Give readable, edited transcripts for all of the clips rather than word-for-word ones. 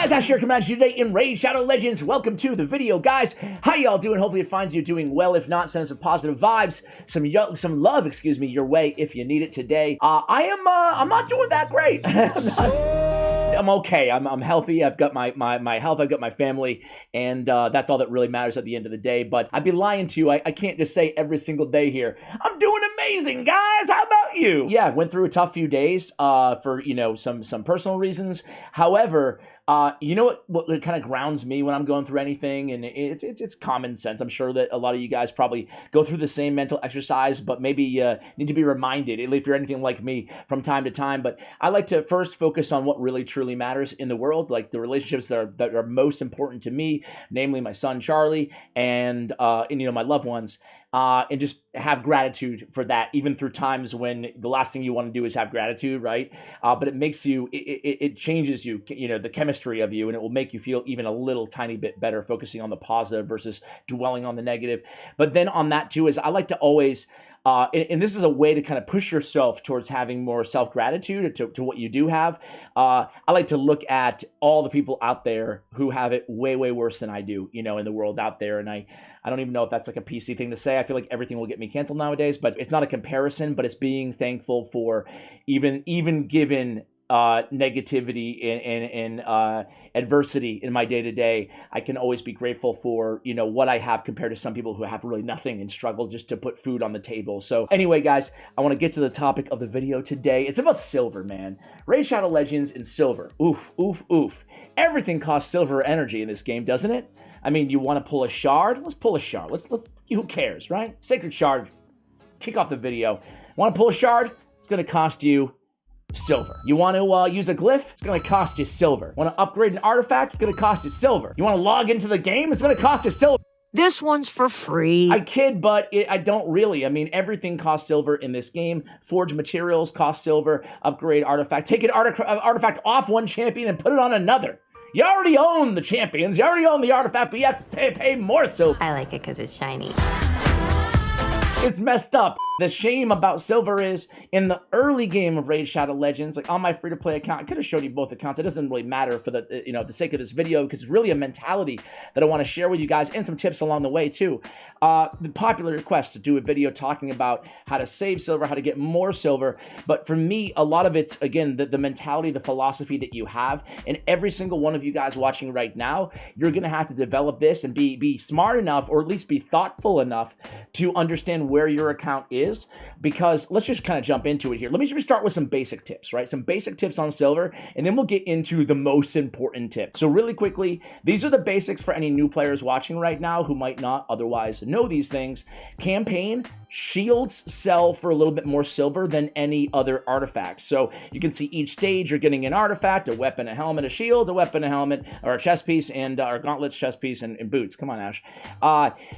guys, Ash here coming at you today in Raid Shadow Legends. Welcome to the video, guys. How y'all doing? Hopefully it finds you doing well. If not, send some positive vibes, some love, excuse me, your way if you need it today. I'm not doing that great. I'm okay. I'm healthy. I've got my health. I've got my family, and that's all that really matters at the end of the day. But I'd be lying to you. I can't just say every single day here, I'm doing amazing, guys. How about you? Yeah, went through a tough few days for some personal reasons. However, you know what kind of grounds me when I'm going through anything, and it's common sense. I'm sure that a lot of you guys probably go through the same mental exercise, but maybe need to be reminded, if you're anything like me, from time to time. But I like to first focus on what really truly matters in the world, like the relationships that are most important to me, namely my son Charlie and my loved ones. And just have gratitude for that, even through times when the last thing you want to do is have gratitude, right? But it makes you, it changes you, the chemistry of you, and it will make you feel even a little tiny bit better, focusing on the positive versus dwelling on the negative. But then on that too is I like to always, and this is a way to kind of push yourself towards having more self-gratitude to what you do have. I like to look at all the people out there who have it way, way worse than I do, in the world out there. And I don't even know if that's like a PC thing to say. I feel like everything will get me canceled nowadays, but it's not a comparison, but it's being thankful for even given negativity and adversity in my day-to-day, I can always be grateful for, what I have compared to some people who have really nothing and struggle just to put food on the table. So anyway, guys, I want to get to the topic of the video today. It's about silver, man. Raid Shadow Legends and silver. Oof, oof, oof. Everything costs silver energy in this game, doesn't it? I mean, you want to pull a shard? Let's pull a shard. Let's who cares, right? Sacred shard. Kick off the video. Want to pull a shard? It's going to cost you silver. You want to use a glyph? It's going to cost you silver. Want to upgrade an artifact? It's going to cost you silver. You want to log into the game? It's going to cost you silver. This one's for free. I kid, but I don't really. I mean, everything costs silver in this game. Forge materials cost silver. Upgrade artifact. Take an artifact off one champion and put it on another. You already own the champions. You already own the artifact, but you have to pay more silver. I like it because it's shiny. It's messed up. The shame about silver is, in the early game of Raid Shadow Legends, like on my free-to-play account, I could have showed you both accounts. It doesn't really matter for the sake of this video, because it's really a mentality that I want to share with you guys, and some tips along the way too. The popular request to do a video talking about how to save silver, how to get more silver. But for me, a lot of it's, again, the mentality, the philosophy that you have. And every single one of you guys watching right now, you're going to have to develop this and be smart enough, or at least be thoughtful enough to understand where your account is. Because let's just kind of jump into it here. Let me just start with some basic tips, right? Some basic tips on silver, and then we'll get into the most important tips. So really quickly, these are the basics for any new players watching right now who might not otherwise know these things. Campaign shields sell for a little bit more silver than any other artifact. So you can see each stage you're getting an artifact, a weapon, a helmet, a shield, a weapon, a helmet, or a chest piece, and or gauntlets, chest piece, and boots. Come on, Ash.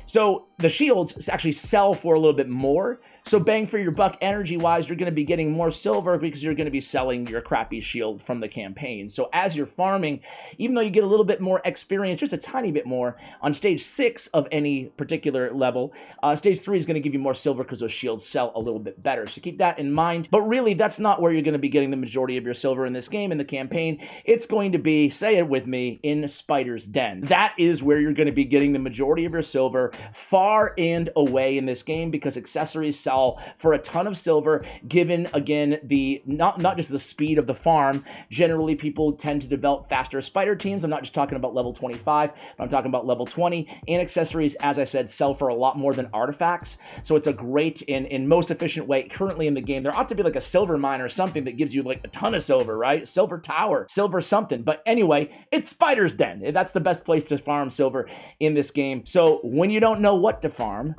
So the shields actually sell for a little bit more. So bang for your buck energy-wise, you're going to be getting more silver because you're going to be selling your crappy shield from the campaign. So as you're farming, even though you get a little bit more experience, just a tiny bit more, on stage 6 of any particular level, stage 3 is going to give you more silver because those shields sell a little bit better. So keep that in mind. But really, that's not where you're going to be getting the majority of your silver in this game, in the campaign. It's going to be, say it with me, in Spider's Den. That is where you're going to be getting the majority of your silver, far and away in this game, because accessories sell for a ton of silver, given, again, the not just the speed of the farm. Generally, people tend to develop faster spider teams. I'm not just talking about level 25, but I'm talking about level 20. And accessories, as I said, sell for a lot more than artifacts. So it's a great and most efficient way currently in the game. There ought to be like a silver mine or something that gives you like a ton of silver, right? Silver tower, silver something. But anyway, it's Spider's Den. That's the best place to farm silver in this game. So when you don't know what to farm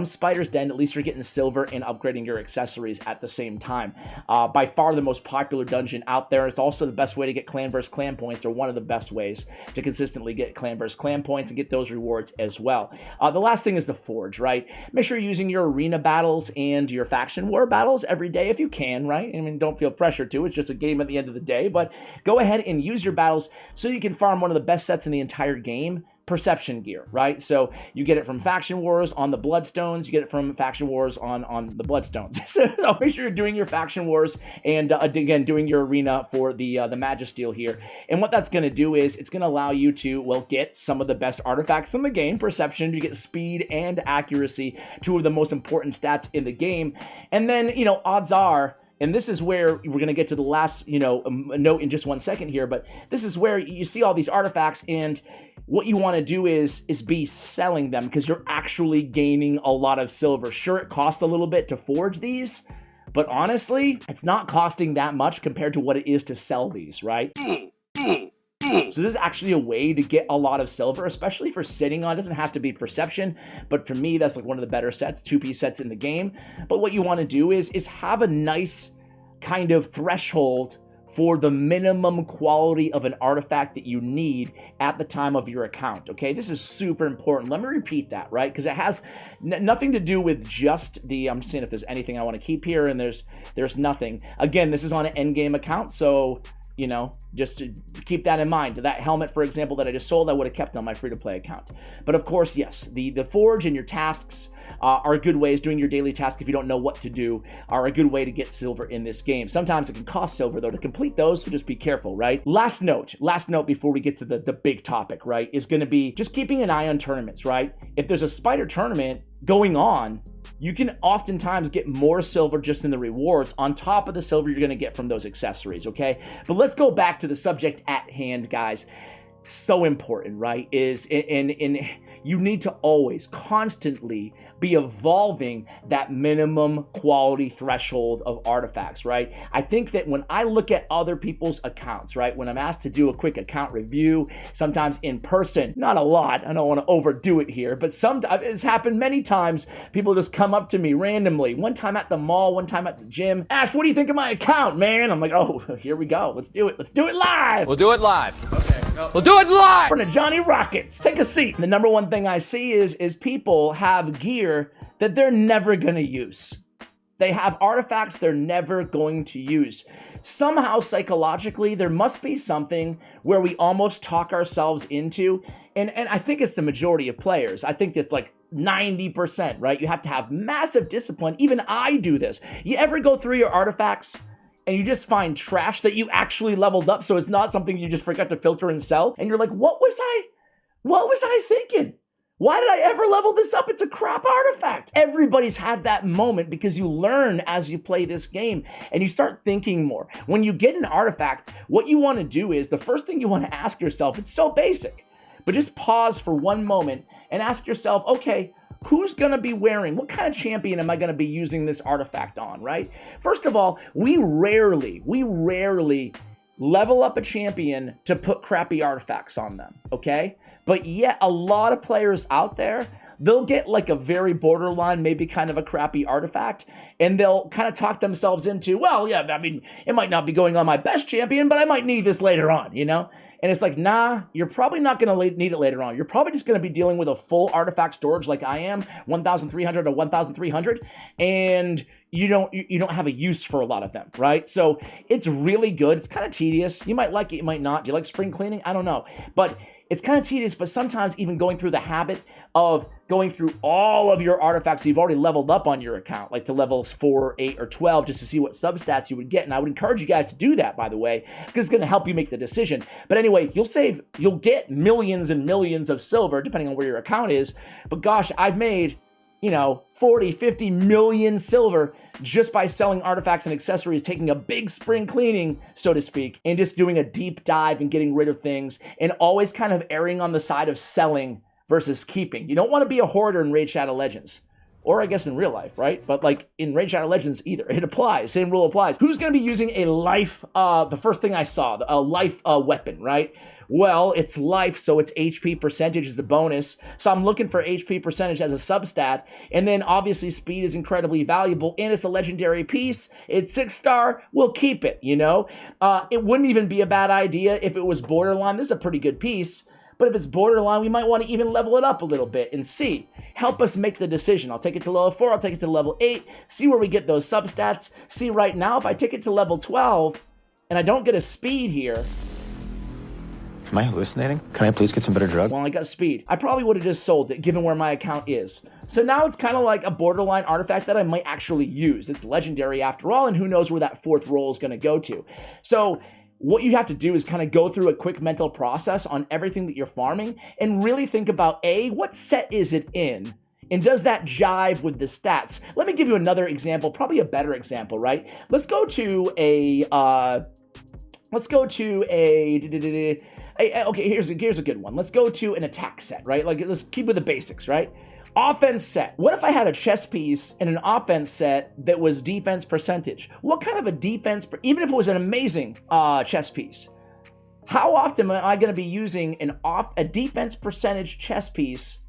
Spider's Den. At least you're getting silver and upgrading your accessories at the same time. By far the most popular dungeon out there. It's also the best way to get clan versus clan points, or one of the best ways to consistently get clan versus clan points and get those rewards as well. The last thing is the forge, right? Make sure you're using your arena battles and your faction war battles every day if you can, right? I mean, don't feel pressure to. It's just a game at the end of the day, but go ahead and use your battles so you can farm one of the best sets in the entire game perception gear, right? So you get it from Faction Wars on the Bloodstones, you get it from Faction Wars on the Bloodstones. So make sure you're doing your Faction Wars and again, doing your arena for the Magisteel here. And what that's going to do is it's going to allow you to, well, get some of the best artifacts in the game. Perception, you get speed and accuracy, two of the most important stats in the game. And then, you know, odds are, and this is where we're going to get to the last, you know, note in just 1 second here, but this is where you see all these artifacts, and what you want to do is be selling them, because you're actually gaining a lot of silver. Sure, it costs a little bit to forge these, but honestly, it's not costing that much compared to what it is to sell these, right? So this is actually a way to get a lot of silver, especially for sitting on. It doesn't have to be perception, but for me, that's like one of the better sets, 2-piece sets in the game. But what you want to do is have a nice kind of threshold for the minimum quality of an artifact that you need at the time of your account, okay? This is super important. Let me repeat that, right? Because it has nothing to do with just the, I'm just seeing if there's anything I want to keep here, and there's nothing. Again, this is on an endgame account, so, you know, just to keep that in mind. That helmet, for example, that I just sold, I would have kept on my free-to-play account. But of course, yes, the forge and your tasks are good ways. Doing your daily task if you don't know what to do are a good way to get silver in this game. Sometimes it can cost silver, though, to complete those, so just be careful, right? Last note before we get to the big topic, right, is going to be just keeping an eye on tournaments, right? If there's a spider tournament going on, you can oftentimes get more silver just in the rewards on top of the silver you're going to get from those accessories, okay? But let's go back to the subject at hand, guys. So important, right? Is in you need to always constantly be evolving that minimum quality threshold of artifacts, right? I think that when I look at other people's accounts, right, when I'm asked to do a quick account review, sometimes in person, not a lot, I don't want to overdo it here, but sometimes it's happened many times. People just come up to me randomly, one time at the mall, one time at the gym. Ash, what do you think of my account, man? I'm like, oh, here we go. Let's do it live. We'll do it live. Okay. We'll do it live! In front of Johnny Rockets. Take a seat. The number one thing I see is people have gear that they're never gonna use. They have artifacts they're never going to use. Somehow, psychologically, there must be something where we almost talk ourselves into, and I think it's the majority of players. I think it's like 90%, right? You have to have massive discipline. Even I do this. You ever go through your artifacts and you just find trash that you actually leveled up, so it's not something you just forgot to filter and sell, and you're like, what was I thinking? Why did I ever level this up? It's a crap artifact. Everybody's had that moment, because you learn as you play this game and you start thinking more. When you get an artifact, what you want to do is, the first thing you want to ask yourself, it's so basic, but just pause for one moment and ask yourself, okay, who's going to be wearing, what kind of champion am I going to be using this artifact on, right? First of all, we rarely level up a champion to put crappy artifacts on them, okay? But yet a lot of players out there, they'll get like a very borderline, maybe kind of a crappy artifact, and they'll kind of talk themselves into, well, yeah, I mean, it might not be going on my best champion, but I might need this later on, you know? And it's like, nah, you're probably not going to need it later on. You're probably just going to be dealing with a full artifact storage like I am, 1,300 to 1,300, and you don't have a use for a lot of them, right? So it's really good. It's kind of tedious. You might like it, you might not. Do you like spring cleaning? I don't know. But it's kind of tedious, but sometimes even going through the habit of going through all of your artifacts you've already leveled up on your account, like to levels 4, 8, or 12, just to see what substats you would get. And I would encourage you guys to do that, by the way, because it's going to help you make the decision. But anyway, you'll get millions and millions of silver, depending on where your account is. But gosh, I've made, 40, 50 million silver just by selling artifacts and accessories, taking a big spring cleaning, so to speak, and just doing a deep dive and getting rid of things, and always kind of erring on the side of selling versus keeping. You don't want to be a hoarder in Raid Shadow Legends. Or I guess in real life, right? But like in Raid Shadow Legends either. It applies. Same rule applies. Who's going to be using a life, the first thing I saw, a life weapon, right? Well, it's life, so its HP percentage is the bonus. So I'm looking for HP percentage as a substat. And then obviously speed is incredibly valuable, and it's a legendary piece. It's 6-star. We'll keep it, It wouldn't even be a bad idea if it was borderline. This is a pretty good piece. But if it's borderline, we might want to even level it up a little bit and see. Help us make the decision. I'll take it to level 4, I'll take it to level 8, see where we get those substats. See, right now, if I take it to level 12 and I don't get a speed here, Am I hallucinating? Can I please get some better drugs? Well, I got speed. I probably would have just sold it given where my account is. So now it's kind of like a borderline artifact that I might actually use. It's legendary after all, and who knows where that fourth roll is going to go to. So what you have to do is kind of go through a quick mental process on everything that you're farming and really think about, A, what set is it in? And does that jive with the stats? Let me give you another example, probably a better example, right? Let's go to okay, here's a good one. Let's go to an attack set, right? Like, let's keep with the basics, right? Offense set. What if I had a chess piece in an offense set that was defense percentage? What kind of a defense, even if it was an amazing chess piece, how often am I going to be using a defense percentage chess piece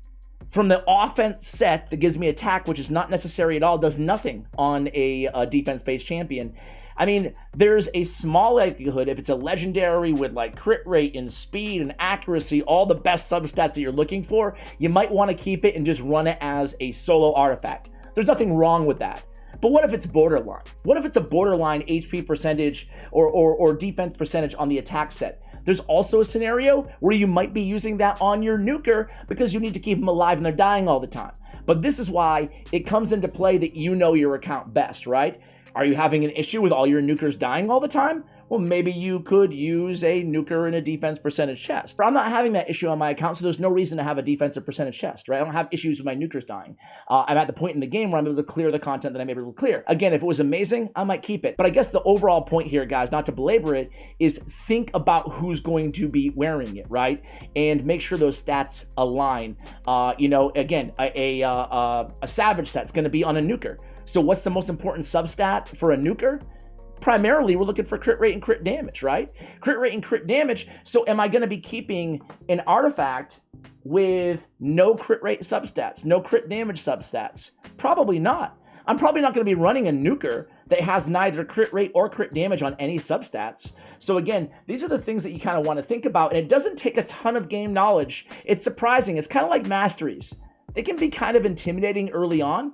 from the offense set that gives me attack, which is not necessary at all, does nothing on a defense-based champion? I mean, there's a small likelihood if it's a legendary with like crit rate and speed and accuracy, all the best substats that you're looking for, you might want to keep it and just run it as a solo artifact. There's nothing wrong with that. But what if it's borderline? What if it's a borderline HP percentage or defense percentage on the attack set? There's also a scenario where you might be using that on your nuker because you need to keep them alive and they're dying all the time. But this is why it comes into play that you know your account best, right? Are you having an issue with all your nukers dying all the time? Well, maybe you could use a nuker in a defense percentage chest. But I'm not having that issue on my account, so there's no reason to have a defensive percentage chest, right? I don't have issues with my nukers dying. I'm at the point in the game where I'm able to clear the content that I'm able to clear. Again, if it was amazing, I might keep it. But I guess the overall point here, guys, not to belabor it, is think about who's going to be wearing it, right? And make sure those stats align. Again, a savage set's going to be on a nuker. So what's the most important substat for a nuker? Primarily, we're looking for crit rate and crit damage, right? Crit rate and crit damage. So am I going to be keeping an artifact with no crit rate substats, no crit damage substats? Probably not. I'm probably not going to be running a nuker that has neither crit rate or crit damage on any substats. So again, these are the things that you kind of want to think about. And it doesn't take a ton of game knowledge. It's surprising. It's kind of like Masteries. They can be kind of intimidating early on.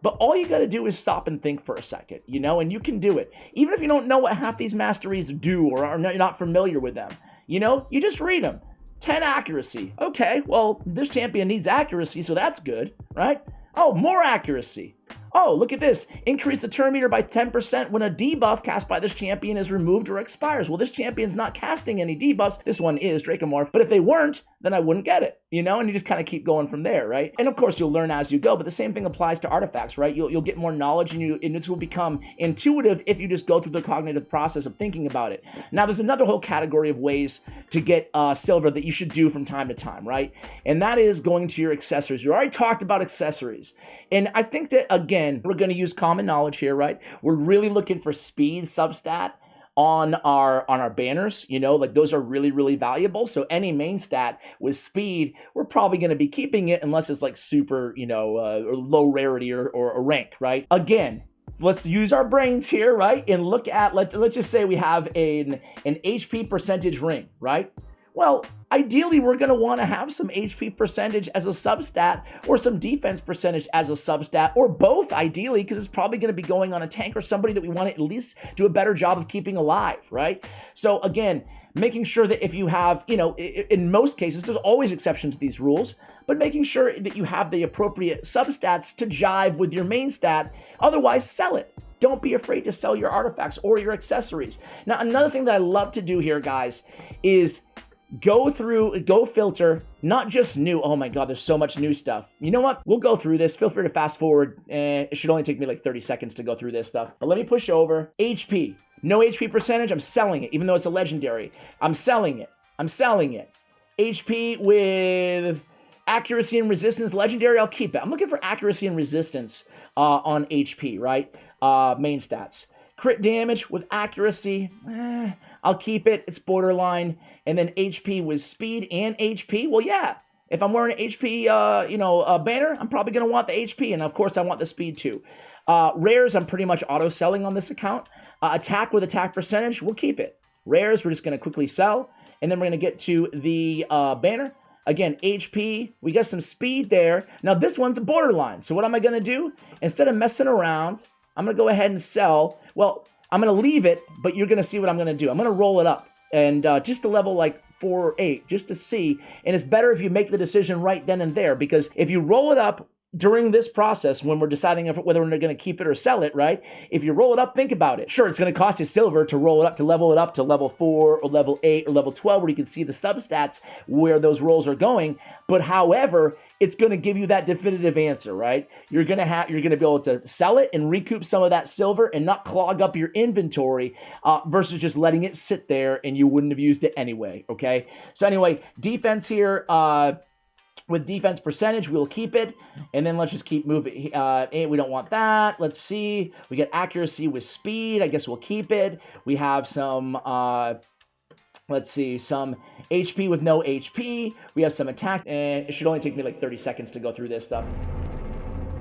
But all you got to do is stop and think for a second, and you can do it. Even if you don't know what half these masteries do or are not familiar with them, you just read them. 10 accuracy. Okay, well, this champion needs accuracy, so that's good, right? Oh, more accuracy. Oh, look at this. Increase the turn meter by 10% when a debuff cast by this champion is removed or expires. Well, this champion's not casting any debuffs. This one is Dracomorph. But if they weren't, then I wouldn't get it, and you just kind of keep going from there, right? And of course, you'll learn as you go, but the same thing applies to artifacts, right? You'll get more knowledge and this will become intuitive if you just go through the cognitive process of thinking about it. Now, there's another whole category of ways to get silver that you should do from time to time, right? And that is going to your accessories. We already talked about accessories. And I think that, again, we're going to use common knowledge here, right? We're really looking for speed substat on our banners, like those are really, really valuable. So any main stat with speed, we're probably going to be keeping it unless it's like super, or low rarity or a rank, right? Again, let's use our brains here, right? And look at, let's just say we have an HP percentage ring, right? Well, ideally, we're going to want to have some HP percentage as a substat or some defense percentage as a substat, or both, ideally, because it's probably going to be going on a tank or somebody that we want to at least do a better job of keeping alive, right? So again, making sure that if you have, in most cases, there's always exceptions to these rules, but making sure that you have the appropriate substats to jive with your main stat. Otherwise, sell it. Don't be afraid to sell your artifacts or your accessories. Now, another thing that I love to do here, guys, is go filter, not just new. Oh my God, there's so much new stuff. You know what? We'll go through this. Feel free to fast forward. It should only take me like 30 seconds to go through this stuff. But let me push over. HP. No HP percentage. I'm selling it, even though it's a legendary. I'm selling it. HP with accuracy and resistance. Legendary, I'll keep it. I'm looking for accuracy and resistance on HP, right? Main stats. Crit damage with accuracy. I'll keep it. It's borderline. And then HP with speed and HP. Well, yeah. If I'm wearing an HP, banner, I'm probably going to want the HP. And of course, I want the speed too. Rares, I'm pretty much auto-selling on this account. Attack with attack percentage, we'll keep it. Rares, we're just going to quickly sell. And then we're going to get to the banner. Again, HP, we got some speed there. Now, this one's a borderline. So what am I going to do? Instead of messing around, I'm going to go ahead and sell. Well, I'm going to leave it, but you're going to see what I'm going to do. I'm going to roll it up. and just to level like 4 or 8, just to see. And it's better if you make the decision right then and there, because if you roll it up during this process, when we're deciding whether we're going to keep it or sell it, right? If you roll it up, think about it. Sure, it's going to cost you silver to roll it up, to level it up to level 4 or level 8 or level 12, where you can see the substats where those rolls are going. But however, it's going to give you that definitive answer, right? You're going to be able to sell it and recoup some of that silver and not clog up your inventory versus just letting it sit there and you wouldn't have used it anyway, okay? So anyway, defense here, with defense percentage, we'll keep it. And then let's just keep moving. We don't want that. Let's see. We get accuracy with speed. I guess we'll keep it. We have some, let's see, some HP with no HP. We have some attack. And it should only take me like 30 seconds to go through this stuff.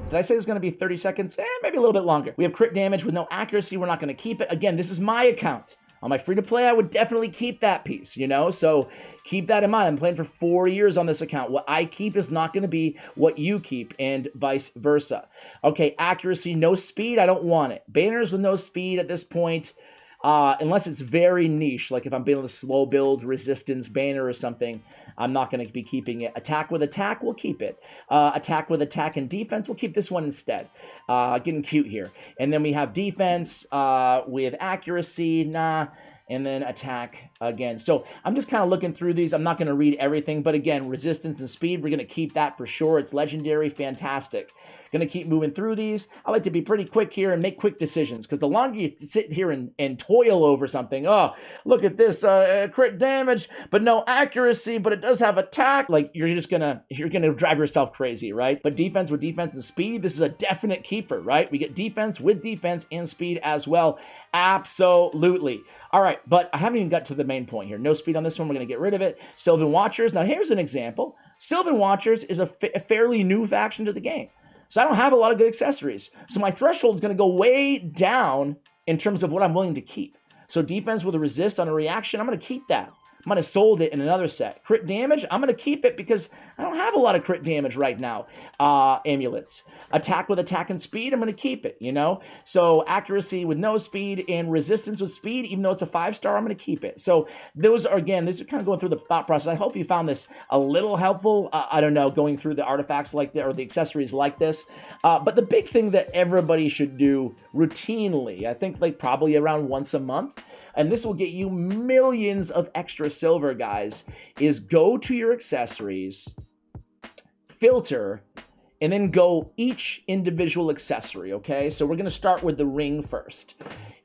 Did I say it's going to be 30 seconds? Maybe a little bit longer. We have crit damage with no accuracy. We're not going to keep it. Again, this is my account. On my free-to-play, I would definitely keep that piece, you know? So keep that in mind. I'm playing for 4 years on this account. What I keep is not going to be what you keep, and vice versa. Okay, accuracy, no speed. I don't want it. Banners with no speed at this point, unless it's very niche, like if I'm building a slow build resistance banner or something, I'm not going to be keeping it. Attack with attack, we'll keep it. Attack with attack and defense, we'll keep this one instead. Getting cute here. And then we have defense with accuracy, nah, and then attack again. So I'm just kind of looking through these. I'm not going to read everything, but again, resistance and speed, we're going to keep that for sure. It's legendary, fantastic. Going to keep moving through these. I like to be pretty quick here and make quick decisions, because the longer you sit here and toil over something, oh, look at this, crit damage, but no accuracy, but it does have attack, like you're gonna drive yourself crazy, right? But defense with defense and speed, this is a definite keeper, right? We get defense with defense and speed as well. Absolutely. All right, but I haven't even got to the main point here. No speed on this one. We're going to get rid of it. Sylvan Watchers. Now, here's an example. Sylvan Watchers is a fairly new faction to the game. So I don't have a lot of good accessories. So my threshold is going to go way down in terms of what I'm willing to keep. So defense with a resist on a reaction, I'm going to keep that. I'm going to sold it in another set. Crit damage, I'm going to keep it because I don't have a lot of crit damage right now. Amulets. Attack with attack and speed, I'm going to keep it, you know? So accuracy with no speed and resistance with speed, even though it's a 5-star, I'm going to keep it. So those are, again, this is kind of going through the thought process. I hope you found this a little helpful. I don't know, going through the artifacts like that or the accessories like this. But the big thing that everybody should do routinely, I think like probably around once a month, and this will get you millions of extra silver, guys, is go to your accessories, filter, and then go each individual accessory, okay? So we're going to start with the ring first.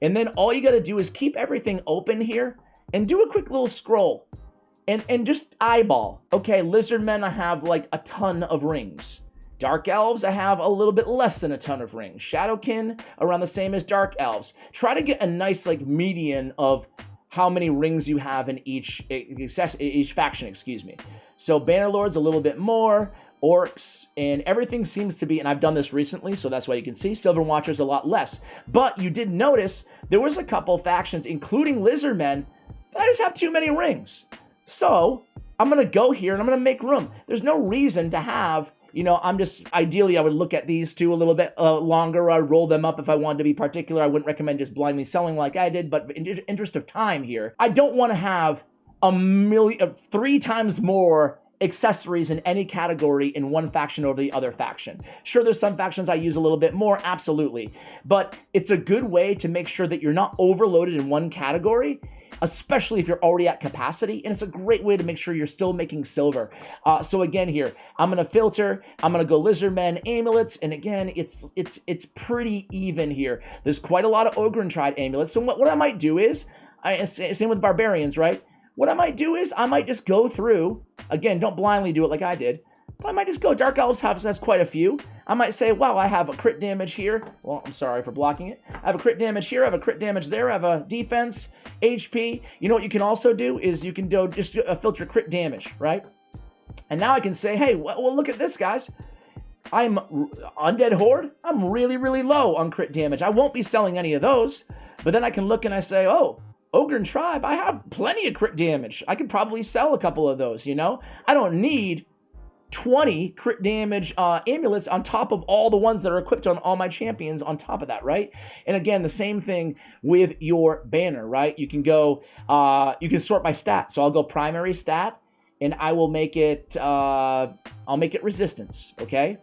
And then all you got to do is keep everything open here and do a quick little scroll and just eyeball. Okay, Lizardmen, I have like a ton of rings. Dark Elves, I have a little bit less than a ton of rings. Shadowkin, around the same as Dark Elves. Try to get a nice like median of how many rings you have in each faction, excuse me. So Bannerlords, a little bit more. Orcs, and everything seems to be, and I've done this recently, so that's why you can see Sylvan Watchers a lot less. But you did notice there was a couple factions, including Lizardmen, that I just have too many rings. So I'm going to go here and I'm going to make room. There's no reason to have, you know, ideally I would look at these two a little bit longer. I'd roll them up if I wanted to be particular. I wouldn't recommend just blindly selling like I did, but in the interest of time here, I don't want to have 3 times more accessories in any category in one faction over the other faction. Sure, there's some factions I use a little bit more, absolutely. But it's a good way to make sure that you're not overloaded in one category, especially if you're already at capacity, and it's a great way to make sure you're still making silver. So again here, I'm going to filter, I'm going to go Lizardmen, Amulets, and again, it's pretty even here. There's quite a lot of Ogre and Tried Amulets, so what I might do is, same with Barbarians, right? What I might do is I might just go through, again, don't blindly do it like I did, but I might just go, Dark Elves has quite a few. I might say, wow, I have a crit damage here. Well, I'm sorry for blocking it. I have a crit damage here, I have a crit damage there, I have a defense, HP. You know what you can also do is you can do just filter crit damage, right? And now I can say, hey, well look at this, guys. I'm Undead Horde. I'm really, really low on crit damage. I won't be selling any of those, but then I can look and I say, oh, Ogre and Tribe, I have plenty of crit damage. I could probably sell a couple of those, you know? I don't need 20 crit damage amulets on top of all the ones that are equipped on all my champions on top of that, right? And again, the same thing with your banner, right? You can go, you can sort by stat. So I'll go primary stat, and I will make it, I'll make it resistance, okay?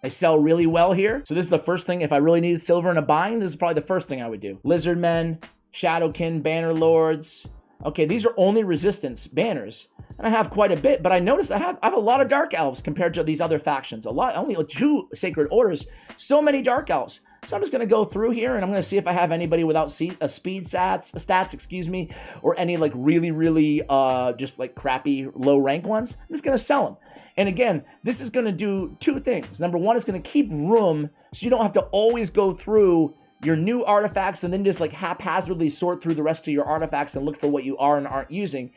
I sell really well here. So this is the first thing, if I really needed silver in a bind, this is probably the first thing I would do. Lizardmen, Shadowkin, Banner Lords. Okay, these are only resistance banners. And I have quite a bit, but I noticed I have a lot of Dark Elves compared to these other factions. Only 2 Sacred Orders, so many Dark Elves. So I'm just going to go through here, and I'm going to see if I have anybody without speed stats, excuse me, or any like really, just like crappy low rank ones. I'm just going to sell them. And again, this is going to do 2 things. Number 1, it's going to keep room so you don't have to always go through your new artifacts and then just like haphazardly sort through the rest of your artifacts and look for what you are and aren't using.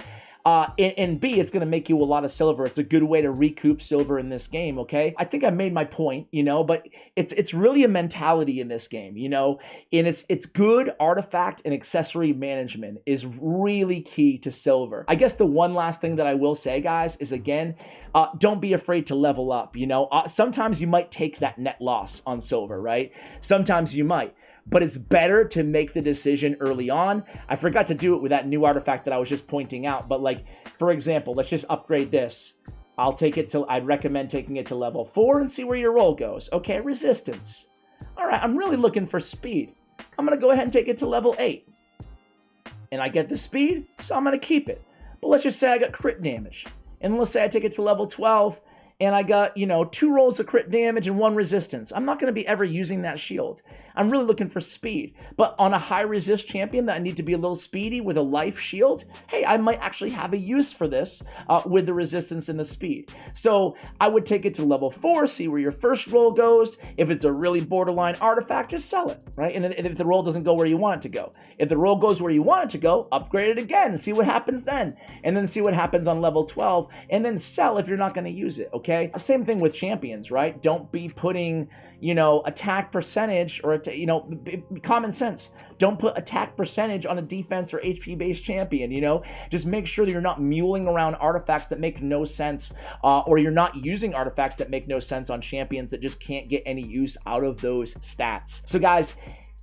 And B, it's going to make you a lot of silver. It's a good way to recoup silver in this game, okay? I think I made my point, you know, but it's really a mentality in this game, you know? And it's good artifact and accessory management is really key to silver. I guess the one last thing that I will say, guys, is again, don't be afraid to level up, you know? Sometimes you might take that net loss on silver, right? Sometimes you might. But it's better to make the decision early on. I forgot to do it with that new artifact that I was just pointing out. But like, for example, let's just upgrade this. I'd recommend taking it to level 4 and see where your roll goes. Okay, resistance. All right, I'm really looking for speed. I'm going to go ahead and take it to level 8. And I get the speed, so I'm going to keep it. But let's just say I got crit damage. And let's say I take it to level 12. And I got, you know, 2 rolls of crit damage and 1 resistance. I'm not going to be ever using that shield. I'm really looking for speed. But on a high resist champion that I need to be a little speedy with a life shield, hey, I might actually have a use for this with the resistance and the speed. So I would take it to level 4, see where your first roll goes. If it's a really borderline artifact, just sell it, right? And if the roll doesn't go where you want it to go. If the roll goes where you want it to go, upgrade it again and see what happens then. And then see what happens on level 12. And then sell if you're not going to use it, okay? Same thing with champions, right? Don't be putting, you know, attack percentage or, you know, common sense. Don't put attack percentage on a defense or HP-based champion, you know? Just make sure that you're not muling around artifacts that make no sense, or you're not using artifacts that make no sense on champions that just can't get any use out of those stats. So guys,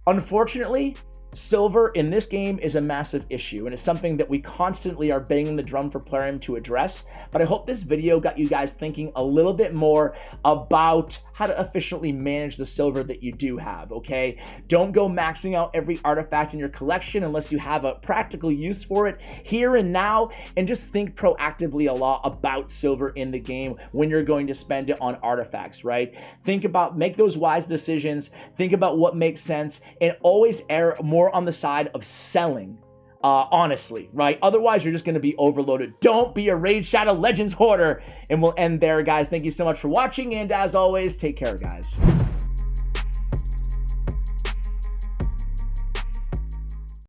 unfortunately, silver in this game is a massive issue, and it's something that we constantly are banging the drum for Plarium to address. But I hope this video got you guys thinking a little bit more about how to efficiently manage the silver that you do have, okay? Don't go maxing out every artifact in your collection unless you have a practical use for it here and now, and just think proactively a lot about silver in the game when you're going to spend it on artifacts, right? Make those wise decisions, think about what makes sense, and always err more on the side of selling, honestly, right? Otherwise, you're just going to be overloaded. Don't be a Raid Shadow Legends hoarder. And we'll end there, guys. Thank you so much for watching. And as always, take care, guys.